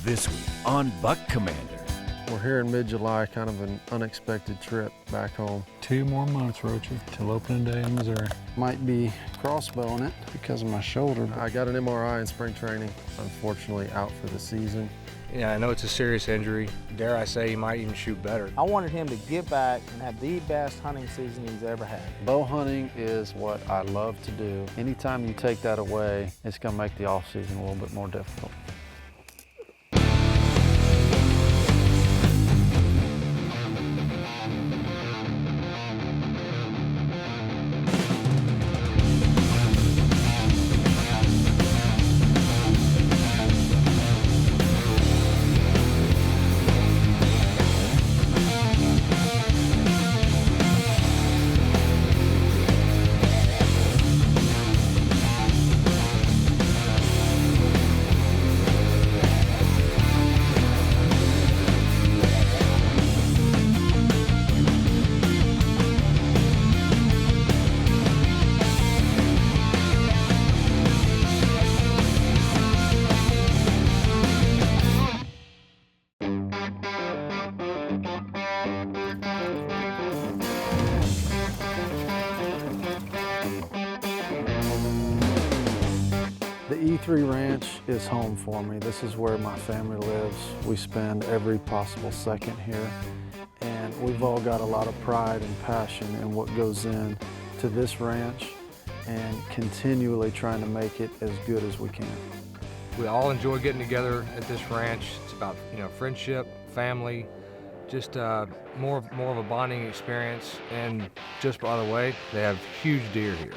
This week on Buck Commander. We're here in mid-July, kind of an unexpected trip back home. 2 more months, Rochey, till opening day in Missouri. Might be crossbowing it because of my shoulder. I got an MRI in spring training. Unfortunately, out for the season. Yeah, I know it's a serious injury. Dare I say he might even shoot better. I wanted him to give back and have the best hunting season he's ever had. Bow hunting is what I love to do. Anytime you take that away, it's gonna make the off-season a little bit more difficult. The E3 Ranch is home for me. This is where my family lives. We spend every possible second here, and we've all got a lot of pride and passion in what goes in to this ranch and continually trying to make it as good as we can. We all enjoy getting together at this ranch. It's about, friendship, family, just more of a bonding experience. And just by the way, they have huge deer here.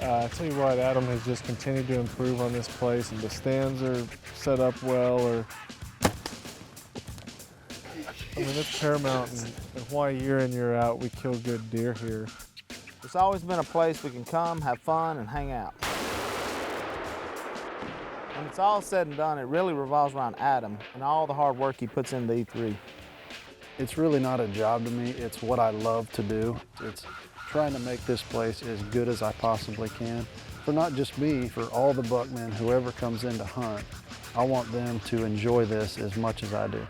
I tell you what, Adam has just continued to improve on this place, and the stands are set up well. It's paramount and why year in, year out we kill good deer here. It's always been a place we can come, have fun, and hang out. When it's all said and done, it really revolves around Adam and all the hard work he puts into E3. It's really not a job to me. It's what I love to do. It's trying to make this place as good as I possibly can. For not just me, for all the buckmen, whoever comes in to hunt. I want them to enjoy this as much as I do.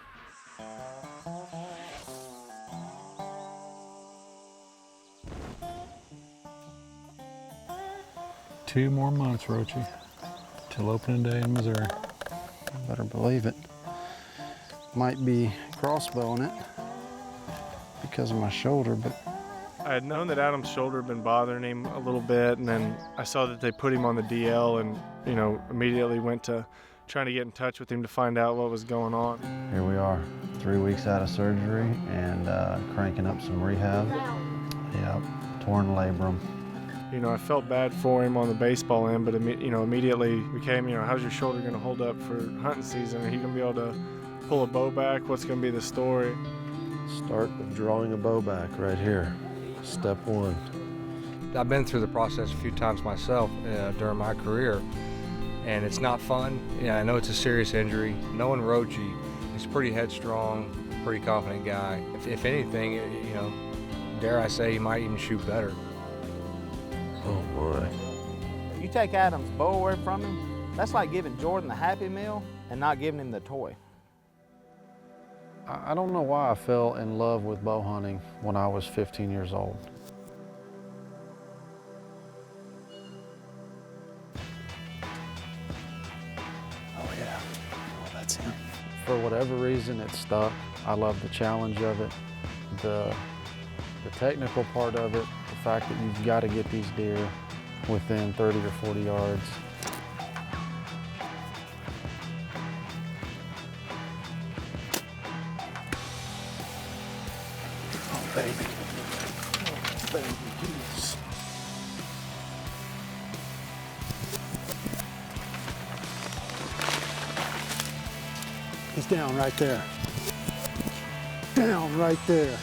Two more months, Rochey, till opening day in Missouri. Better believe it. Might be crossbowing it because of my shoulder, but I had known that Adam's shoulder had been bothering him a little bit, and then I saw that they put him on the DL and, immediately went to trying to get in touch with him to find out what was going on. here we are, 3 weeks out of surgery and cranking up some rehab. Yep, torn labrum. I felt bad for him on the baseball end, but immediately became, how's your shoulder going to hold up for hunting season? Are you going to be able to pull a bow back? What's going to be the story? Start of drawing a bow back right here. Step one. I've been through the process a few times myself during my career, and it's not fun. Yeah, I know it's a serious injury. Knowing Rochey, he's pretty headstrong, pretty confident guy. If anything, dare I say, he might even shoot better. Oh boy. You take Adam's bow away from him, that's like giving Jordan the Happy Meal and not giving him the toy. I don't know why I fell in love with bow hunting when I was 15 years old. Oh yeah, that's him. For whatever reason, it stuck. I love the challenge of it, the technical part of it, the fact that you've got to get these deer within 30 or 40 yards. Baby. Oh, baby, geez. He's down right there. Down right there.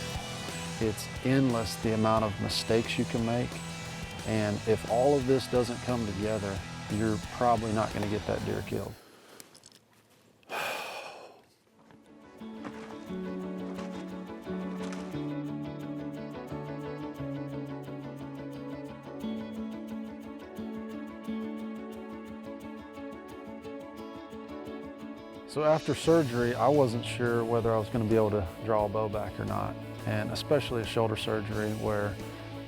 It's endless the amount of mistakes you can make. And if all of this doesn't come together, you're probably not going to get that deer killed. So after surgery, I wasn't sure whether I was going to be able to draw a bow back or not, and especially a shoulder surgery where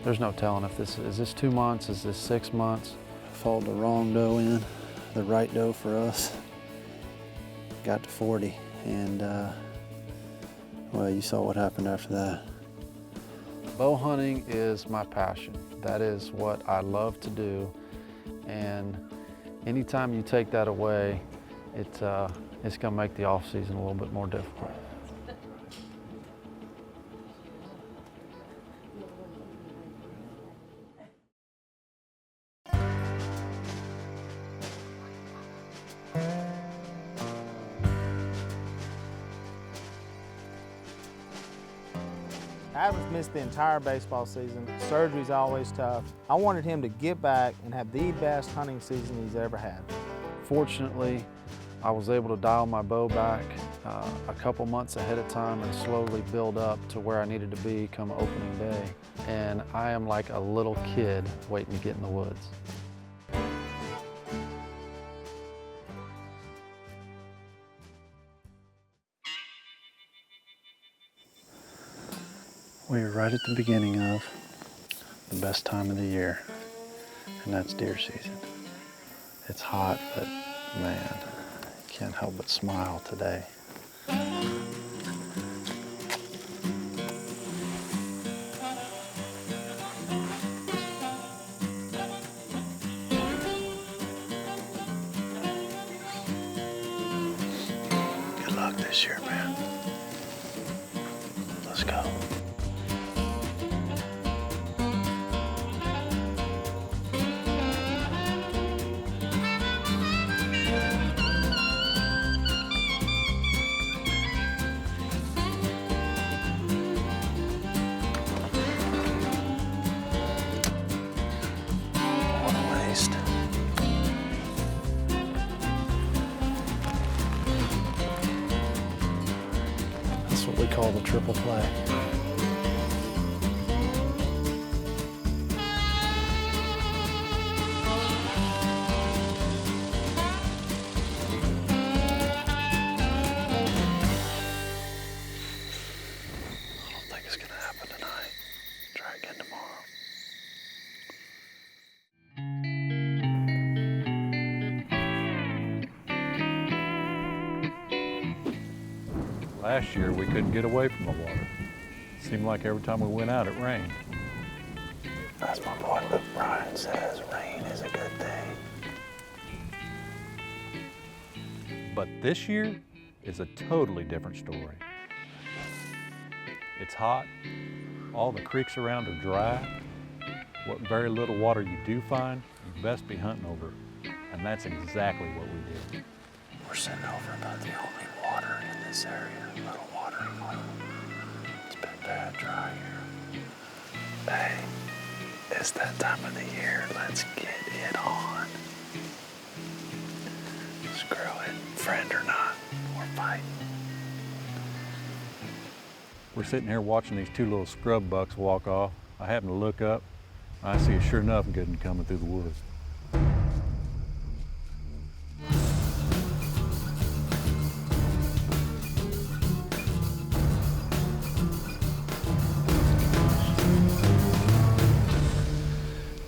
there's no telling if is this 2 months, is this 6 months. Fold the wrong doe in, the right doe for us. Got to 40, and well, you saw what happened after that. Bow hunting is my passion. That is what I love to do, and anytime you take that away, it's going to make the off season a little bit more difficult. Adam's missed the entire baseball season. Surgery's always tough. I wanted him to get back and have the best hunting season he's ever had. Fortunately, I was able to dial my bow back a couple months ahead of time and slowly build up to where I needed to be come opening day. And I am like a little kid waiting to get in the woods. We're right at the beginning of the best time of the year, and that's deer season. It's hot, but man, can't help but smile today. Good luck this year, man. Let's go. That's what we call the triple play. I don't think it's gonna happen tonight. Try again tomorrow. Last year, we couldn't get away from the water. Seemed like every time we went out, it rained. As my boy Bryan says, rain is a good thing. But this year is a totally different story. It's hot, all the creeks around are dry. What very little water you do find, you best be hunting over it. And that's exactly what we did. We're sitting over about the only water in this area, a little watering hole. It's been bad dry here. Hey, it's that time of the year. Let's get it on. Screw it, friend or not, we're fighting. We're sitting here watching these two little scrub bucks walk off. I happen to look up. I see a sure enough good one coming through the woods.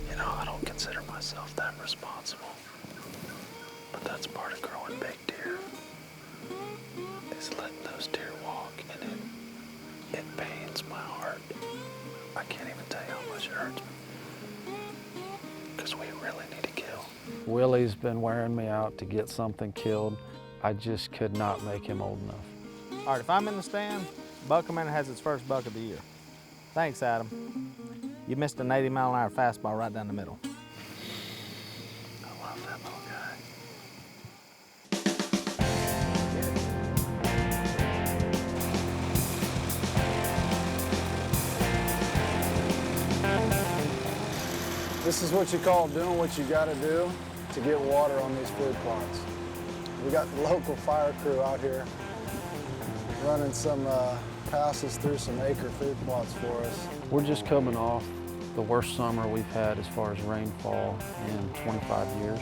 You know, I don't consider myself that responsible, but that's part of growing big deer, is letting those deer walk, and it pains my heart. I can't even tell you how much it hurts me, because we really need to kill. Willie's been wearing me out to get something killed. I just could not make him old enough. All right, if I'm in the stand, Buck Commander has its first buck of the year. Thanks, Adam. You missed an 80-mile-an-hour fastball right down the middle. I love that little guy. This is what you call doing what you gotta do to get water on these food plots. We got the local fire crew out here running some passes through some acre food plots for us. We're just coming off the worst summer we've had as far as rainfall in 25 years.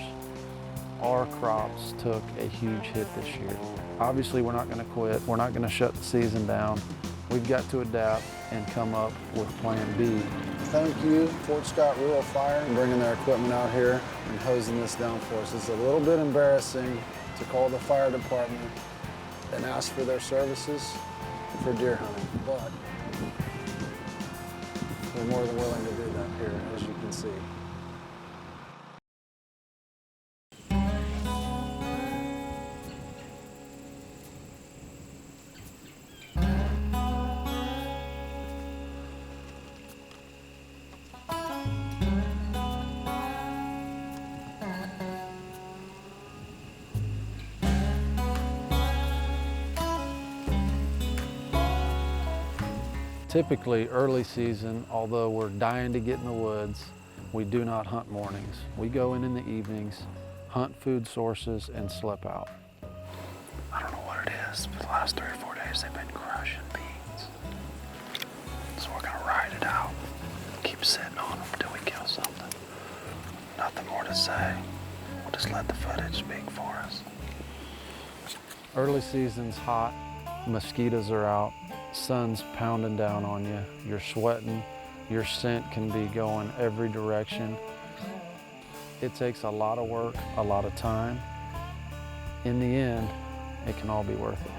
Our crops took a huge hit this year. Obviously, we're not gonna quit. We're not gonna shut the season down. We've got to adapt and come up with plan B. Thank you, Fort Scott Rural Fire, for bringing their equipment out here and hosing this down for us. It's a little bit embarrassing to call the fire department and ask for their services for deer hunting, but we're more than willing to do that here, as you can see. Typically, early season, although we're dying to get in the woods, we do not hunt mornings. We go in the evenings, hunt food sources, and slip out. I don't know what it is, but the last 3 or 4 days they've been crushing beans. So we're gonna ride it out. Keep sitting on them until we kill something. Nothing more to say. We'll just let the footage speak for us. Early season's hot, mosquitoes are out, sun's pounding down on you, you're sweating, your scent can be going every direction. It takes a lot of work, a lot of time. In the end, it can all be worth it.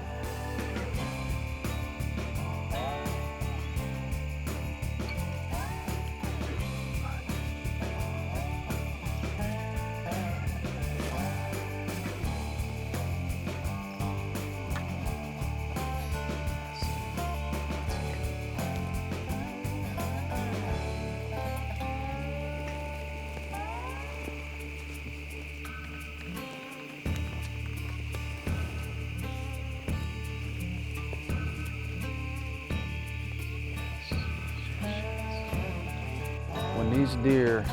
When these deer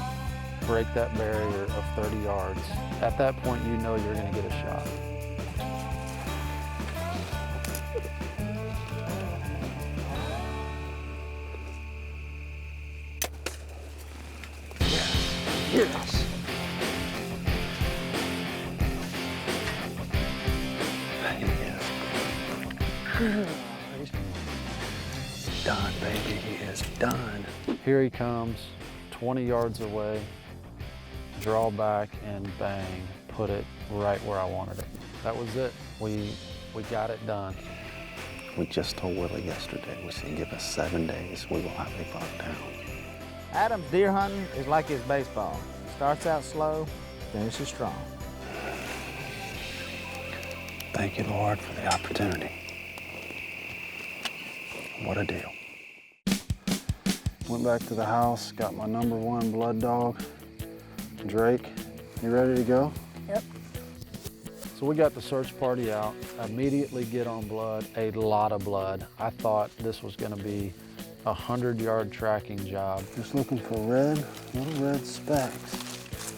break that barrier of 30 yards, at that point you know you're going to get a shot. Yes. He's done, baby. He is done. Here he comes, 20 yards away, draw back and bang, put it right where I wanted it. That was it. We got it done. We just told Willie yesterday, we said give us 7 days, we will have a buck down. Adam's deer hunting is like his baseball. Starts out slow, finishes strong. Thank you, Lord, for the opportunity. What a deal. Went back to the house, got my #1 blood dog, Drake. You ready to go? Yep. So we got the search party out, immediately get on blood, a lot of blood. I thought this was gonna be a 100-yard tracking job. Just looking for little red specks.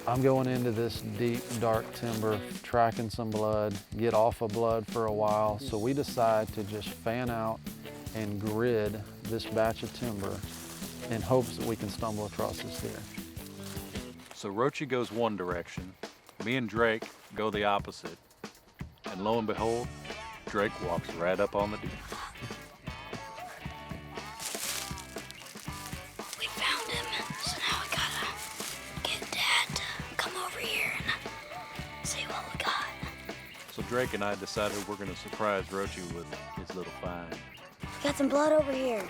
I'm going into this deep, dark timber, tracking some blood, get off of blood for a while. So we decide to just fan out and grid this batch of timber in hopes that we can stumble across this deer. So Rochey goes one direction, me and Drake go the opposite. And lo and behold, Drake walks right up on the deer. We found him, so now we gotta get Dad to come over here and see what we got. So Drake and I decided we're gonna surprise Rochey with his little find. Got some blood over here.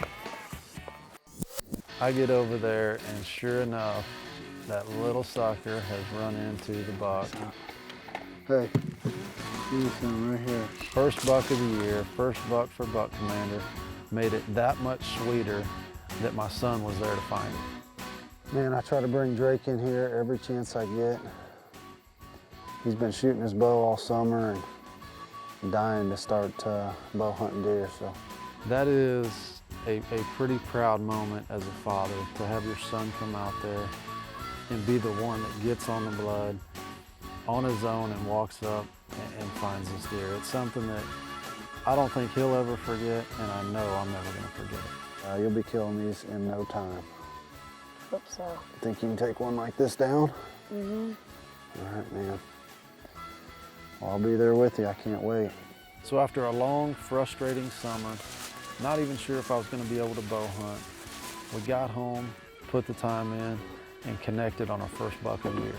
I get over there and sure enough, that little sucker has run into the buck. Hey, see some right here. First buck of the year, first buck for Buck Commander. Made it that much sweeter that my son was there to find it. Man, I try to bring Drake in here every chance I get. He's been shooting his bow all summer and dying to start bow hunting deer, so. That is a pretty proud moment as a father, to have your son come out there and be the one that gets on the blood on his own and walks up and finds this deer. It's something that I don't think he'll ever forget, and I know I'm never gonna forget it. You'll be killing these in no time. Hope so. Think you can take one like this down? Mm-hmm. All right, man. Well, I'll be there with you. I can't wait. So after a long, frustrating summer, not even sure if I was going to be able to bow hunt, we got home, put the time in, and connected on our first buck of the year.